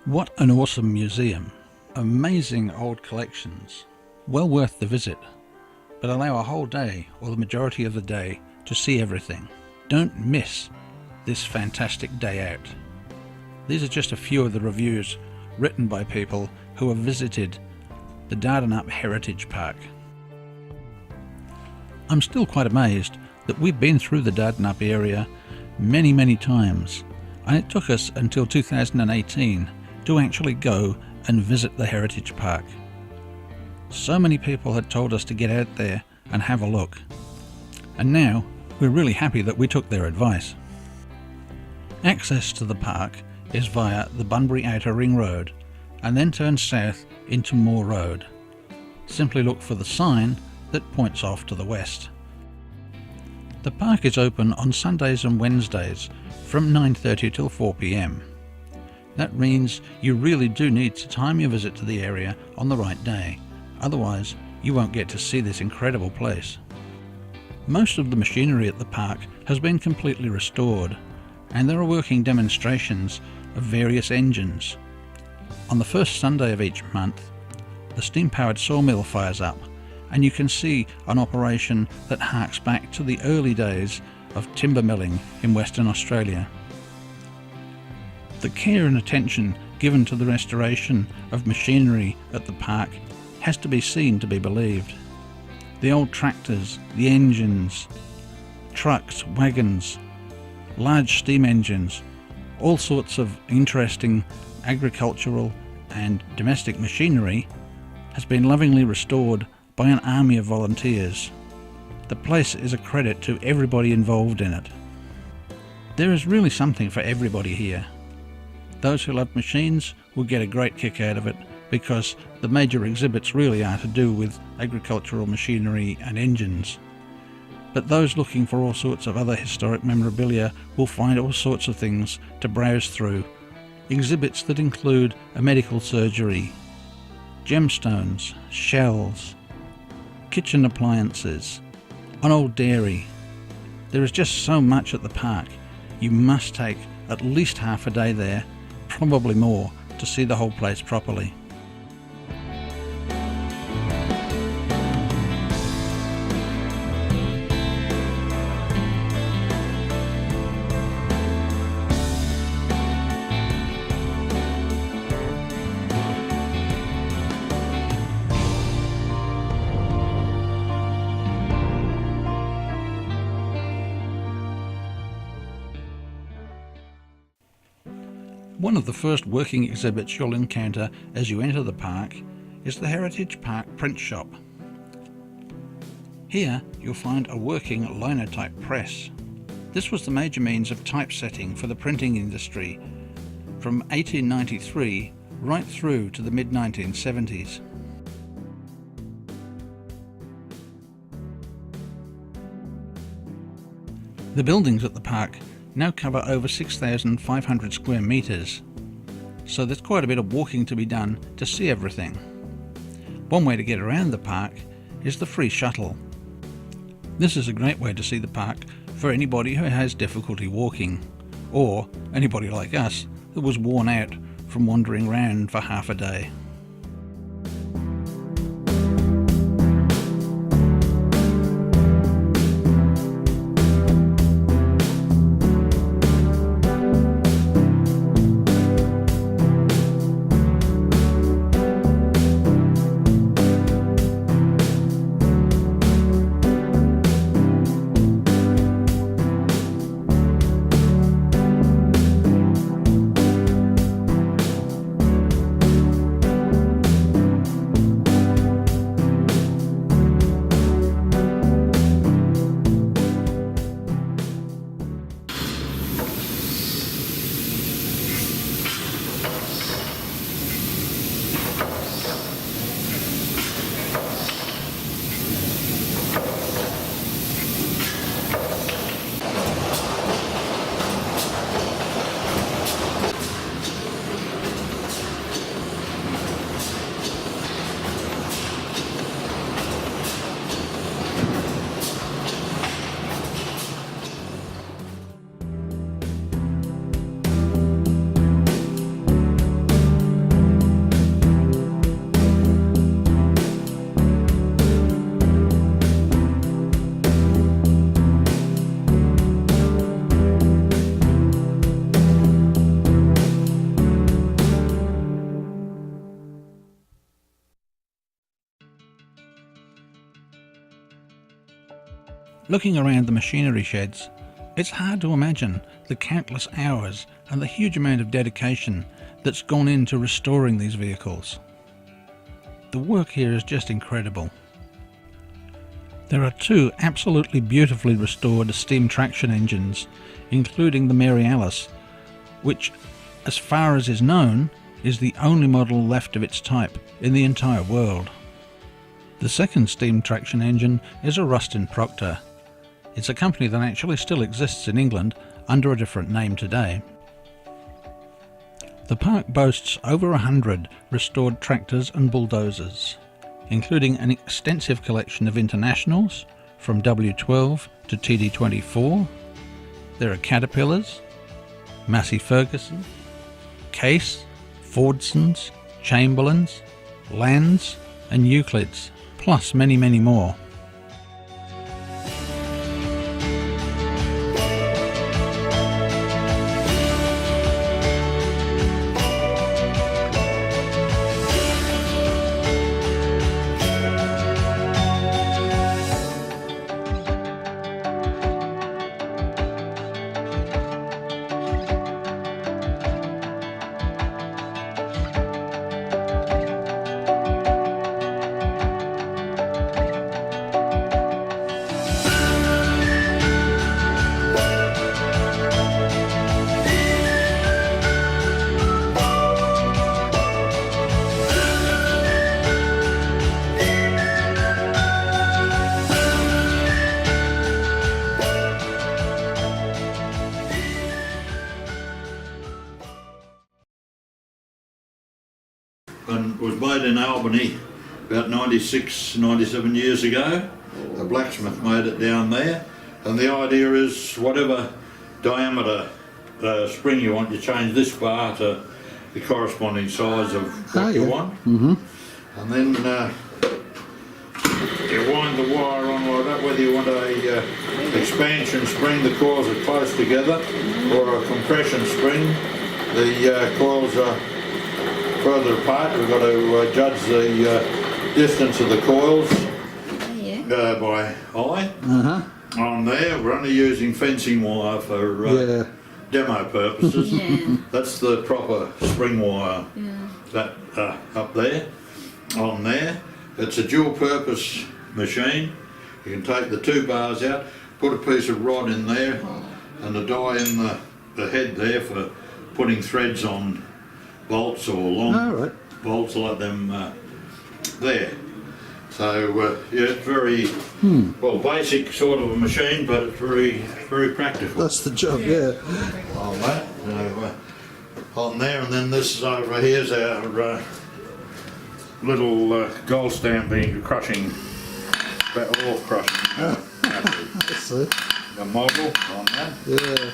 What an awesome museum. Amazing old collections. Well worth the visit, but allow a whole day or the majority of the day to see everything. Don't miss this fantastic day out. These are just a few of the reviews written by people who have visited the Dardanup Heritage Park. I'm still quite amazed that we've been through the Dardanup area many times, and it took us until 2018 to actually go and visit the Heritage Park. So many people had told us to get out there and have a look, and now we're really happy that we took their advice. Access to the park is via the Bunbury Outer Ring Road and then turn south into Moore Road. Simply look for the sign that points off to the west. The park is open on Sundays and Wednesdays from 9:30 till 4 p.m. That means you really do need to time your visit to the area on the right day, otherwise you won't get to see this incredible place. Most of the machinery at the park has been completely restored, and there are working demonstrations of various engines. On the first Sunday of each month, the steam-powered sawmill fires up, and you can see an operation that harks back to the early days of timber milling in Western Australia. The care and attention given to the restoration of machinery at the park has to be seen to be believed. The old tractors, the engines, trucks, wagons, large steam engines, all sorts of interesting agricultural and domestic machinery has been lovingly restored by an army of volunteers. The place is a credit to everybody involved in it. There is really something for everybody here. Those who love machines will get a great kick out of it, because the major exhibits really are to do with agricultural machinery and engines. But those looking for all sorts of other historic memorabilia will find all sorts of things to browse through. Exhibits that include a medical surgery, gemstones, shells, kitchen appliances, an old dairy. There is just so much at the park. You must take at least half a day there, probably more, to see the whole place properly. One of the first working exhibits you'll encounter as you enter the park is the Heritage Park print shop. Here you'll find a working linotype press. This was the major means of typesetting for the printing industry from 1893 right through to the mid-1970s. The buildings at the park now cover over 6,500 square metres, so there's quite a bit of walking to be done to see everything. One way to get around the park is the free shuttle. This is a great way to see the park for anybody who has difficulty walking, or anybody like us who was worn out from wandering around for half a day. Looking around the machinery sheds, it's hard to imagine the countless hours and the huge amount of dedication that's gone into restoring these vehicles. The work here is just incredible. There are 2 absolutely beautifully restored steam traction engines, including the Mary Alice, which, as far as is known, is the only model left of its type in the entire world. The second steam traction engine is a Rustin Proctor. It's a company that actually still exists in England under a different name today. The park boasts over 100 restored tractors and bulldozers, including an extensive collection of internationals from W12 to TD24. There are Caterpillars, Massey Ferguson, Case, Fordsons, Chamberlains, Lands and Euclids, plus many, many more. And was made in Albany about 96, 97 years ago. The blacksmith made it down there, and the idea is whatever diameter spring you want, you change this bar to the corresponding size of what you want. Mm-hmm. And then you wind the wire on like that, whether you want a expansion spring, the coils are close together, or a compression spring, the coils are further apart. We've got to judge the distance of the coils by eye. On there, we're only using fencing wire for demo purposes. That's the proper spring wire. That up there. On there, it's a dual purpose machine. You can take the 2 bars out, put a piece of rod in there, and a die in the head there for putting threads on bolts or long bolts like them there. So yeah, it's very well basic sort of a machine, but it's very, very practical. That's the job, On that, on there, and then this is over here's our little gold stamping crushing, ore crushing. That's it. The model on that. Yeah.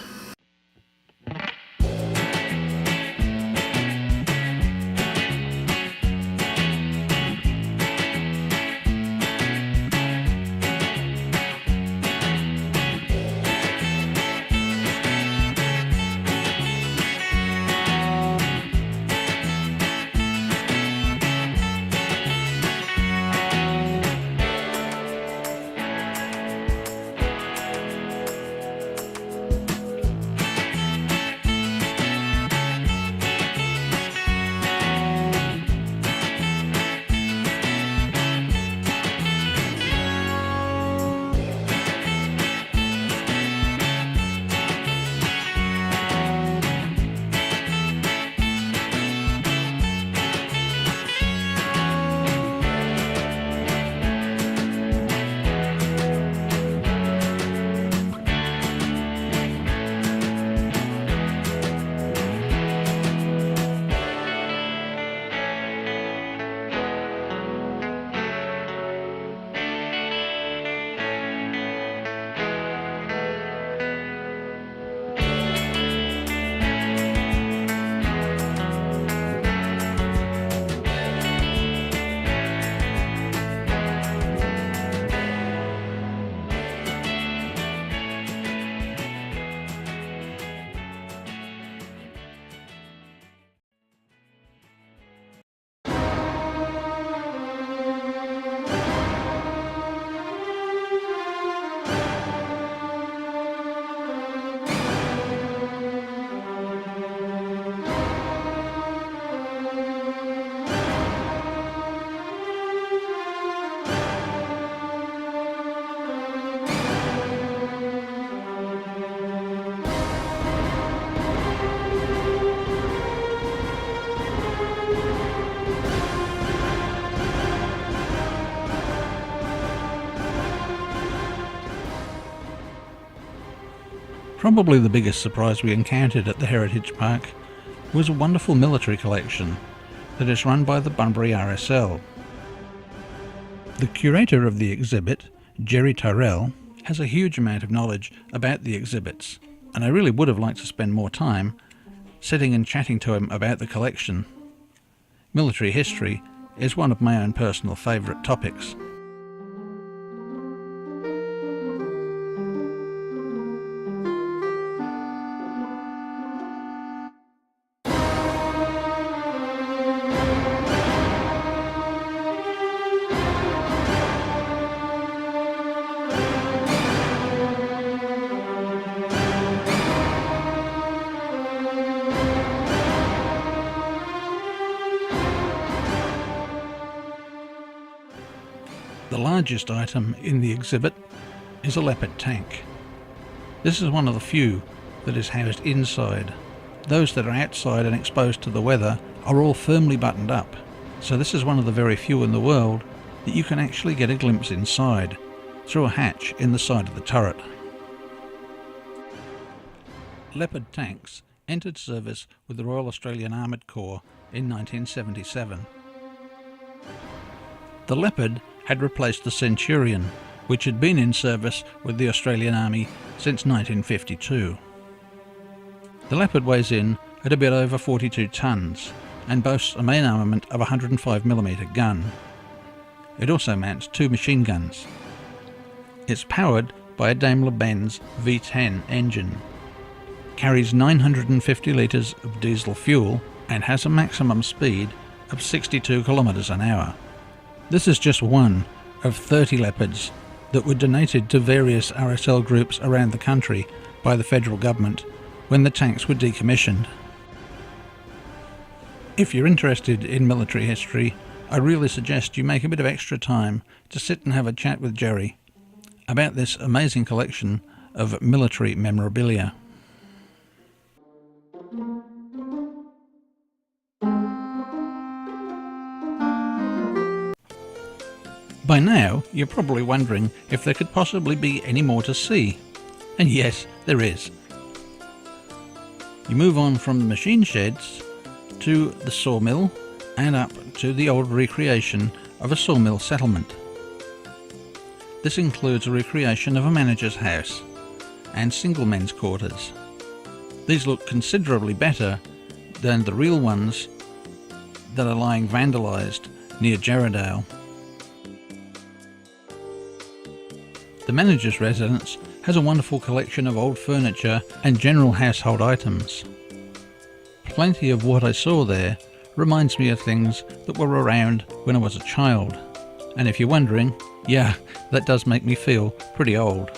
Probably the biggest surprise we encountered at the Heritage Park was a wonderful military collection that is run by the Bunbury RSL. The curator of the exhibit, Jerry Tyrrell, has a huge amount of knowledge about the exhibits, and I really would have liked to spend more time sitting and chatting to him about the collection. Military history is one of my own personal favourite topics. The largest item in the exhibit is a Leopard tank. This is one of the few that is housed inside. Those that are outside and exposed to the weather are all firmly buttoned up, so this is one of the very few in the world that you can actually get a glimpse inside through a hatch in the side of the turret. Leopard tanks entered service with the Royal Australian Armoured Corps in 1977. The Leopard had replaced the Centurion, which had been in service with the Australian Army since 1952. The Leopard weighs in at a bit over 42 tonnes and boasts a main armament of a 105mm gun. It also mounts 2 machine guns. It's powered by a Daimler-Benz V10 engine, carries 950 litres of diesel fuel and has a maximum speed of 62 kilometres an hour. This is just one of 30 Leopards that were donated to various RSL groups around the country by the federal government when the tanks were decommissioned. If you're interested in military history, I really suggest you make a bit of extra time to sit and have a chat with Jerry about this amazing collection of military memorabilia. By now, you're probably wondering if there could possibly be any more to see. And yes, there is. You move on from the machine sheds to the sawmill and up to the old recreation of a sawmill settlement. This includes a recreation of a manager's house and single men's quarters. These look considerably better than the real ones that are lying vandalised near Jarradale. The manager's residence has a wonderful collection of old furniture and general household items. Plenty of what I saw there reminds me of things that were around when I was a child. And if you're wondering, yeah, that does make me feel pretty old.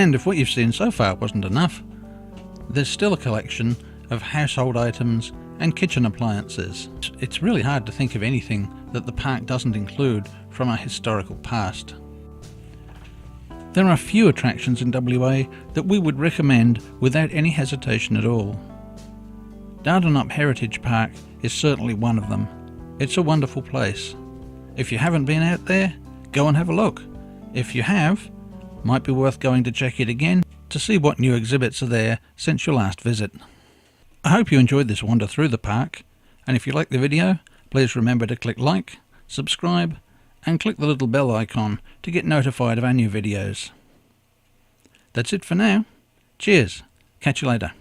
And if what you've seen so far wasn't enough, there's still a collection of household items and kitchen appliances. It's really hard to think of anything that the park doesn't include from our historical past. There are few attractions in WA that we would recommend without any hesitation at all. Dardanup Heritage Park is certainly one of them. It's a wonderful place. If you haven't been out there, go and have a look. If you have, might be worth going to check it again to see what new exhibits are there since your last visit. I hope you enjoyed this wander through the park, and if you liked the video, please remember to click like, subscribe, and click the little bell icon to get notified of our new videos. That's it for now. Cheers. Catch you later.